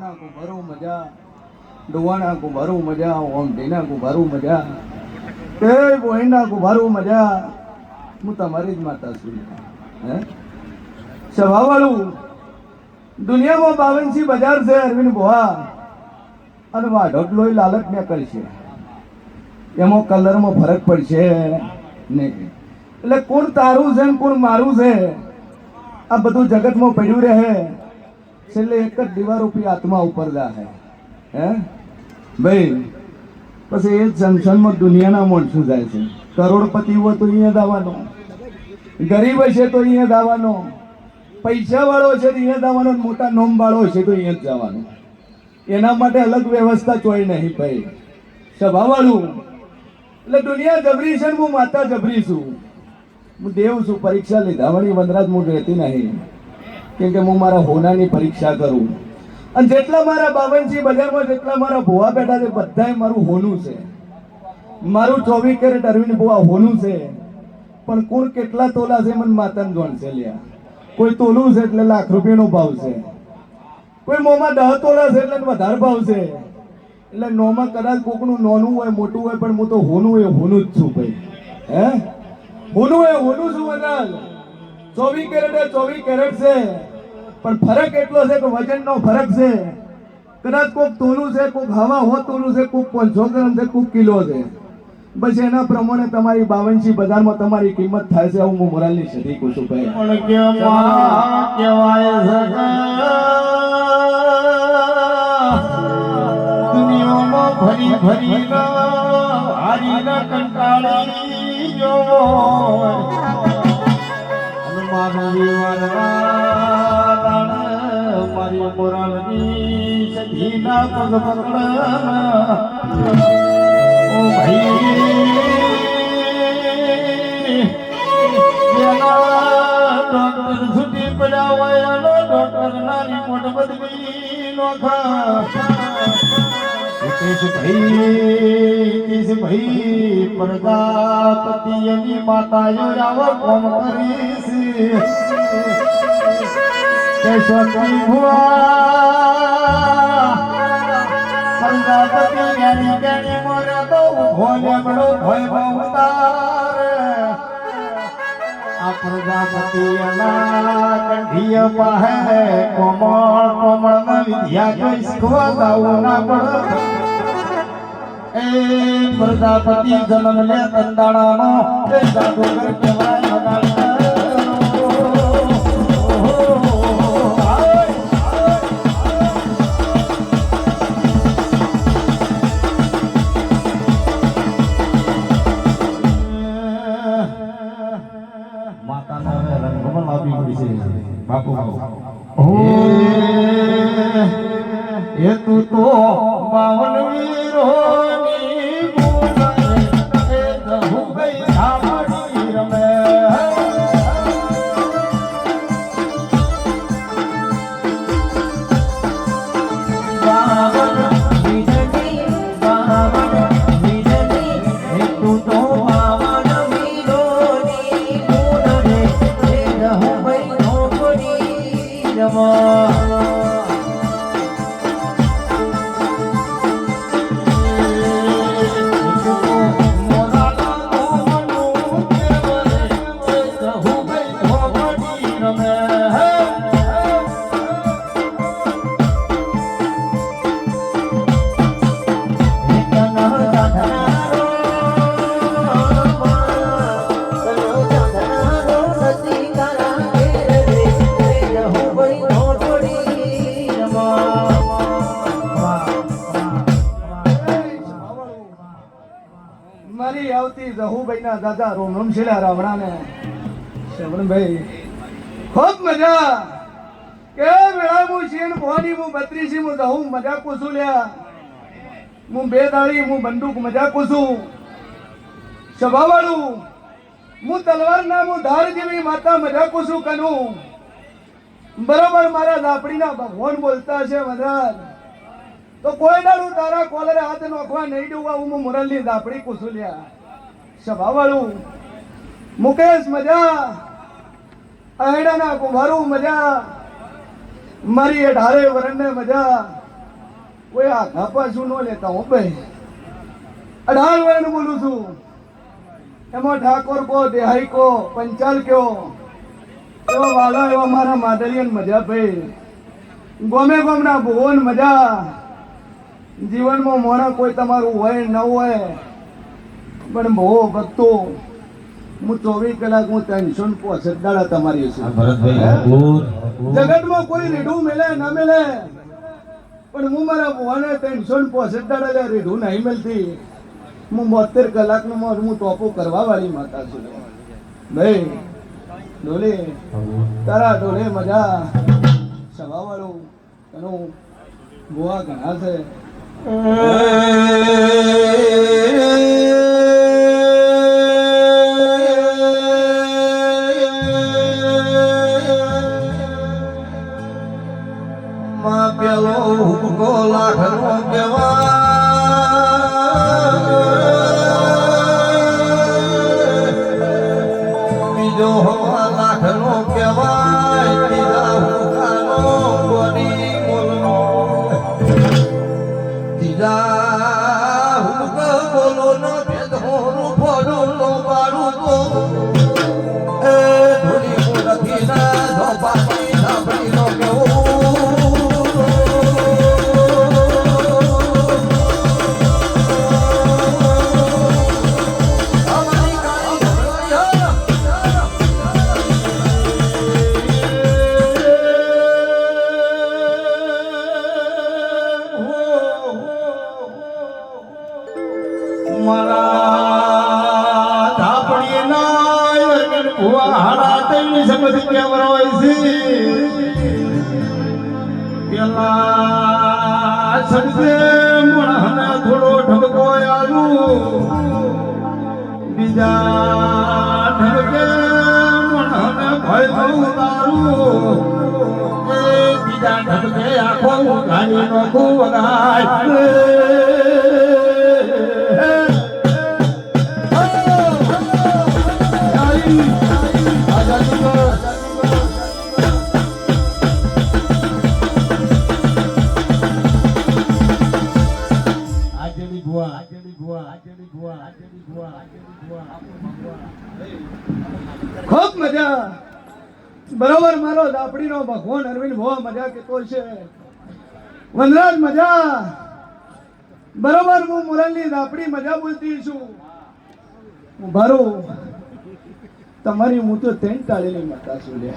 ના કો ભરું મજા ડુવાના કો ભરું મજા ઓમટીના કો ભરું મજા તે બોઈના કો ભરું મજા હું તમારી જ માતા છું હે સ્વભાવવાળું દુનિયામાં બાવનસી બજાર છે અરવિંદ ભોવા અને વાઢોટ લોહી લાલચ ને કરશે એમાં કલરમાં ફરક પડશે નહીં એટલે કોણ તારું છે ને કોણ મારું છે આ બધું જગતમાં પડ્યું રહે છેલ્લે એક જ દીવા રૂપી આત્મા ઉપર જાય હે ભાઈ પછી એ જંકશનમાં દુનિયાના માણસો જાય છે કરોડપતિ હોય તો અહીંયા દાવાનો ગરીબ હશે તો અહીંયા દાવાનો પૈસા વાળો છે તો અહીંયા દાવાનો મોટા નોમ વાળો છે તો અહીંયા જ જવાનો એના માટે અલગ વ્યવસ્થા ચોઈ નહીં ભાઈ સ્વભાવવાળું એટલે દુનિયા જબરી છે હું માતા જબરી છું હું દેવ છું પરીક્ષા લીધા વળી વનરાજ હું રહેતી નહીં કેમ કે હું મારા હોનાની પરીક્ષા કરું અને જેટલા મારા બાવનસી બજારમાં જેટલા મારા ભોવા બેઠા છે બધાય મારું હોનું છે મારું 24 કેરેટ અરવિંદ ભોવા હોનું છે પણ કોણ કેટલા તોલા છે મને માતાને જોણશે લ્યા કોઈ તોલું છે એટલે લાખ રૂપિયાનો ભાવ છે કોઈ મોમાં 10 તોલા છે એટલે વધારે ભાવ છે એટલે નોમાં કદાચ કોકનું નોનું હોય મોટું હોય પણ હું તો હોનું એ હોનું જ છું ભાઈ હે હોનું એ હોનું છું વનરાજ 24 કેરેટ એ 24 કેરેટ છે પણ ફરક એટલો છે કે વજનનો ફરક છે કદાચ કોક તોલું છે કોક હવા હો તોલું છે કોક 500 ગ્રામ છે કોક કિલો છે બસ એના પ્રમાણે તમારી બાવનસી બજારમાં તમારી કિંમત થાય છે હું મોરાલની સદી કહું છું ભાઈ દુનિયામાં ફરી ફરી હારીના કંટાળી જો માનવી મારી મોરાલની સદીના પગ પકડ ઓ ભાઈ ડોક્ટર છૂટી પડ્યા હોય ડોક્ટર ના રિપોર્ટ બદલી નોખા ભાઈ પ્રજાપતિ એની માતાઓ આવો કોમ કરીશ કેશવતી ભુવા પ્રજાપતિ જ્ઞાની જ્ઞાની મોરે તો ભોલે બડો ભય ઉતારે આ પ્રજાપતિ એના કંઠીય પાહે કોમળ કોમળ ના વિદ્યા જોઈ શીખવા જાવું ના પડે એ પ્રજાપતિ જન્મ લે કંદાણાનો એ જાદુગર કહેવાય માતાના રંગમાં લાવી પડી છે બાપુ એ તું તો બાવન વીરોની ગુણ એ રહુ ગઈ સામડી રમે બાવન વીરની બાવન વીરની એ તું તો બાવન વીરોની ગુણ એ રહુ ગઈ સામડી રમે મારી આવતી જહુભાઈ ના દાદા રોમ રોમ શિલા રાવણા ને શ્રવણભાઈ ખૂબ મજા કે વેળા હું શેન ભવાની હું 32 હું જહુ મજા કુસુ લ્યા હું બે દાળી હું બંદૂક મજા કુસુ સ્વભાવવાળું હું તલવાર ના હું ધાર જેવી માતા મજા કુસુ કનું બરોબર મારા દાપડીના ભગવાન બોલતા છે મદદ તો કોઈ દાડું તારા કોલરે હાથ નોખવા નહીં દઉં હું મોરલની દાપડી કુસુલ્યા સ્વભાવવાળું મુકેશ મજા અહેડાના કુંભારું મજા મારી 18 વરણને મજા કોઈ આઘા પાછું ન લેતા હો ભાઈ. 18 વર્ષનું બોલું છું. એમાં ઠાકોર કો, દેહાઈ કો, પંચાલ કયો, એવા વાલા એવા મારા માદરિયન મજા ભાઈ. ગમે ગમના ભુવન મજા. જીવનમાં મોણા કોઈ તમારું હોય ન હોય, પણ બહુ ભક્તો હું 24 કલાક હું 365 દાડા તમારી છું. જગતમાં કોઈ રેઢું મેલે ના મેલે, પણ હું મારા ભુવાને 365 દાડા રેઢું નહીં મેલતી. હું 72 કલાકનું હું ટોપો કરવા વાળી માતા છું ભાઈ. ડોલે તારા ડોલે મજા સવા વાળું એનું ભુવા ઘણા છે. માં પેલો હુકકો લાખનો કહેવાય, બીજો હવા લાખનો કહેવાય, ત્રીજા હુકાનો ગોરી બોલનો, ત્રીજા હુક બોલો નો ભેદોનું ફોડું નો બારું તો એ ધોરી મુરખી ના ધોપાની સાંભળી નો કેવું. થોડો ઢબકો આલુ બીજા ઢબકે મને ભય ઉતારું, બીજા ઢબકે આખો ગાડી નો ખૂબ ખૂબ મજા. બરોબર મારો દાપડીનો ભગવાન અરવિંદ ભવા મજા કેતો છે. વનરાજ મજા. બરોબર હું મુરલની દાપડી મજા બોલતી છું. હું ભરો તમારી હું તો તેન ટાળેલી માતા છું લે.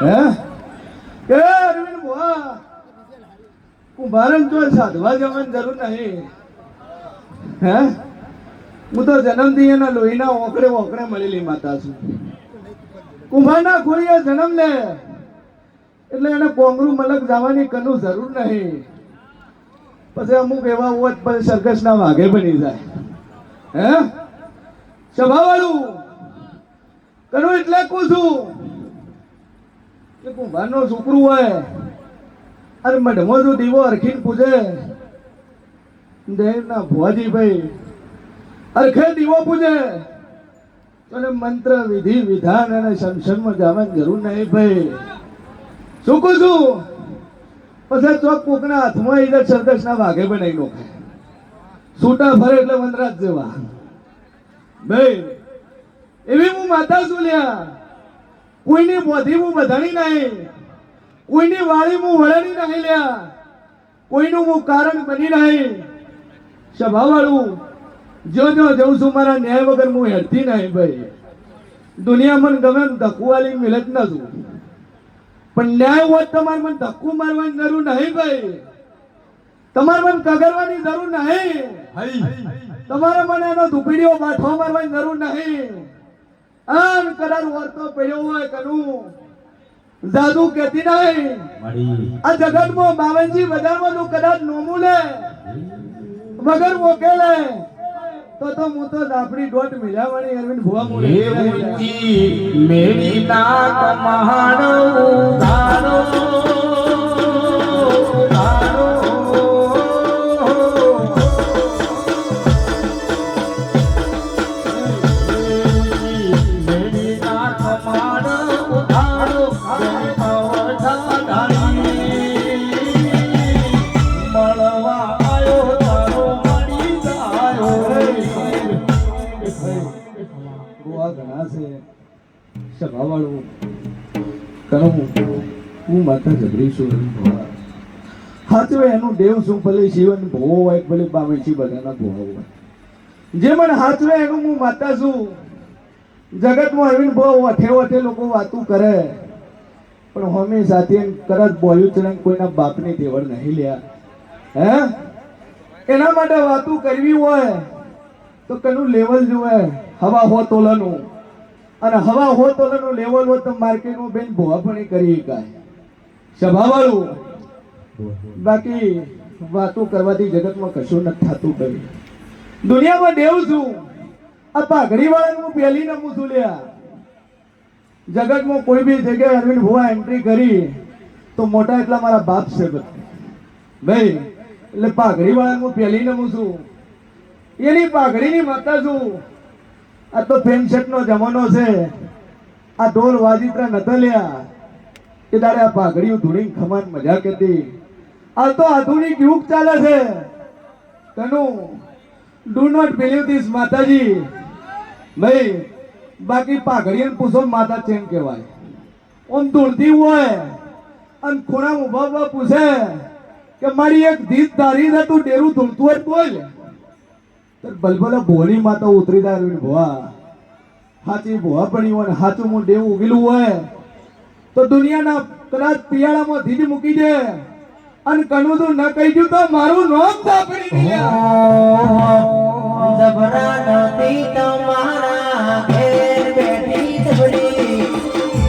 હે કે અરવિંદ ભવા હું ભારત તો સાધવા જવાની જરૂર નહીં. હે હું તો જન્મથી એના લોહીના ઓકળે ઓકળે મળેલી માતા છું. કુંભારના ખોળીએ જન્મ લે એટલે એને કોંગરું મલક જવાની કનું જરૂર નહીં. પછી અમુક એવા હોત પછી સરકસના વાઘે બની જાય. હે સભાવાળું કનું એટલે કહું છું કે કુંભારનો છોકરું હોય અને મઢમાં જો દીવો અરખીને પૂજે દેવના ભુવાજી ભાઈ અરખે દીવો પૂજે અને મંત્ર વિધિ વિધાન અને સંસદમાં જવાની જરૂર નહીં ભાઈ. શું કહું છું? પછી ચોક કોકના હાથમાં ઈજા સરદસના વાઘે બનાવી નો છૂટા ફરે એટલે વનરાજ જેવા ભાઈ. એવી હું માતા છું લ્યા. કોઈની બોધી હું બધાની નહીં, કોઈની વાળી હું વળણી નહીં લ્યા, કોઈનું હું કારણ બની નહીં. સભાવાળું જો જઉં છું મારા ન્યાય વગર હું હેડતી નહીં ભાઈ. દુનિયા મને ગમે ધક્કુ વાલી મિલત ન છું, પણ ન્યાય હોત તમારે મને ધક્કુ મારવાની જરૂર નહીં ભાઈ. તમારે મને કગરવાની જરૂર નહીં. તમારે મને એનો ધૂપીડીઓ બાઠો મારવાની જરૂર નહીં. આમ કદાચ વર્તો પડ્યો હોય કનું જાદુ કેતી નહીં. આ જગતમાં 52 બજારમાં તું કદાચ નોમું લે વગર મોકેલે તો હું તો દાપડી દોટ મિલાવવાની અરવિંદ ભુવા મોડે મેરી નાક મહાણો તારો તારો મેરી નાક મહાણો તારો મળવા સભાવાળું કરું હું માતા જબરી છું હાચવે એનું દેવ શું ભલે શિવન ભોવો હોય ભલે બાવીસી બધાના ભોવો હોય જે મને હાચવે એનું હું માતા છું જગતમાં આવીને બહુ વઠે વઠે લોકો વાતું કરે પણ હોમી સાથે કરત બોલ્યું ચડે કોઈના બાપની તેવડ નહીં લ્યા હે એના માટે વાતું કરવી હોય તો કનું લેવલ જોવે હવા હો તોલાનું અને હવા હો તોલાનું લેવલ હોય તો માર્કેટમાં બેન ભોવા પણ કરી શકાય સભાવાળું બાકી વાતો કરવાથી જગતમાં કશું નથી થતું કરી દુનિયામાં દેવ છું આ પાઘડી વાળાનું પહેલી નમું છું લ્યા જગતમાં કોઈ બી જગ્યાએ અરવિંદ ભુવા એન્ટ્રી કરી તો મોટા એટલા મારા બાપ છે ભાઈ એટલે પાઘડી વાળાનું પહેલી નમું છું એની પાઘડીની માતા છું આ તો પેન્ટ શર્ટનો જમાનો છે આ ઢોલ વાજીત્રા નતા લ્યા કે તારે આ પાઘડીઓ ધૂળી ખમાન મજા કરતી આ તો આધુનિક યુગ ચાલે છે તનું ડુ નોટ બિલીવ ધીસ માતાજી ભાઈ બાકી પાઘડીને પૂછો માતા ચેમ કહેવાય ઓમ ધૂળતી હોય અને ખૂણા ઉભા ઉભા પૂછે કે મારી એક ધીત ધારી છે તું ડેરું ધૂળતું હોય બોલ તો બલબલા ભોળી માતા ઉતરી દારૂ ભોવા હાચી ભોવા પડી હોય ને હાચું હું દેવું ઉગેલું હોય તો દુનિયાના કદાચ પિયાળામાં ધીજ મૂકી દે અને કનું તું ન કહી દઉં તો મારું નામ સાંભળી દીધા જબરા નથી તમારા ઘેર બેઠી જબરી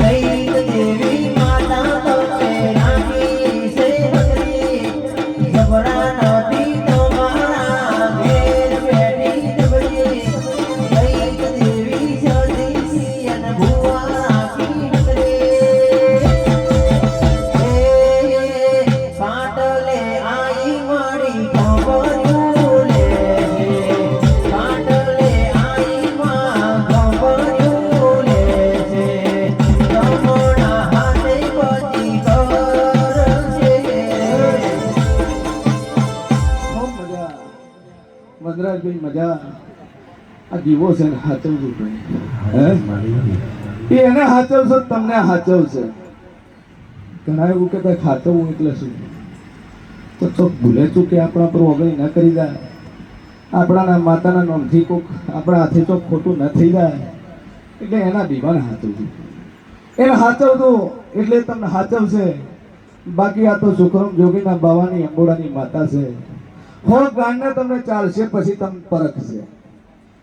દૈત દેવી માતા તમને રાખી છે બકરી જબરા નથી તમારા ઘેર બેઠી જબરી દૈત દેવી સદી અને ભુવા રાખી બકરી પાટલે આઈ મારી ખબર્યું લે પાટલે આઈ માં ખબર્યું લે છે તમોના હાથે બધી કરશે ખૂબ મજા વનરાજભાઈ મજા આ જીવો છે ને હાચવજો ભાઈ હે એને હાચવશો તમને હાચવશે ઘણા એવું કહેતા ખાચવવું એટલે શું તો ચોક ભૂલે ચૂકે આપણા પર ઓગળી ન કરી જાય આપણાના માતાના નોમથી કોક આપણા હાથે ચોક ખોટું ન થઈ જાય એટલે એના દીવાને હાચવજો એને હાચવજો એટલે તમને હાચવશે બાકી આ તો સુખરમ જોગીના બાવાની અંબોડાની માતા છે હો ગાંડને તમને ચાલશે પછી તમને પરખશે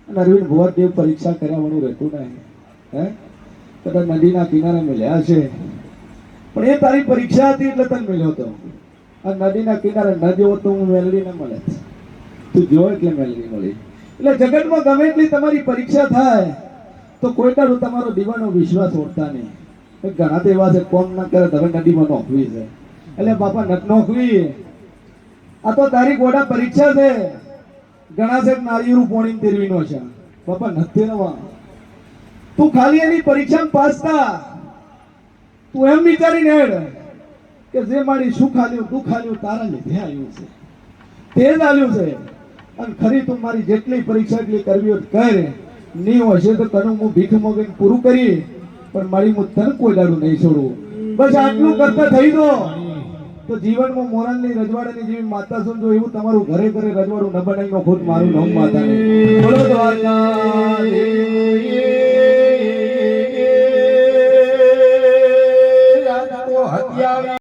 અને અરવિંદ ભુવા દેવ પરીક્ષા કર્યા વણું રહેતું નહીં હે કદાચ નદીના કિનારે મળ્યા છે પણ એ તારી પરીક્ષા હતી એટલે તને મળ્યો હતો અને નદીના કિનારે ન જેવો તો હું મેલડી ન મળે તું જો એટલે મેલડી મળી એટલે જગતમાં ગમે એટલી તમારી પરીક્ષા થાય તો કોઈ દાડો તમારો દીવાનો વિશ્વાસ ઓળતા નહીં ઘણા તો એવા છે કોમ ના કરે હવે નદીમાં નોખવી છે એટલે બાપા નત નોખવી આ તો તારી ગોડા પરીક્ષા છે ઘણા છે નાળિયેરું પોણી તેરવીનો છે બાપા નથી નવા તું ખાલી એની પરીક્ષામાં પાસ થા તું એમ વિચારીને હેડ કે જે મારી શું ખાલ્યું તું ખાલ્યું તારા લીધે આવ્યું છે તે જ આવ્યું છે અને ખરી તું મારી જેટલી પરીક્ષા એટલી કરવી હોય કર નહીં હશે તો તને હું ભીખ મોગીને પૂરું કરી પણ મારી હું તને કોઈ દાડું નહીં છોડું બસ આટલું કરતા થઈ દો તો જીવનમાં મોરાલની રજવાડાની જેવી માતા છું જો એવું તમારું ઘરે ઘરે રજવાડું ન બનાવી નો ખુદ મારું નામ માતા બોલો દ્વારકા દેવી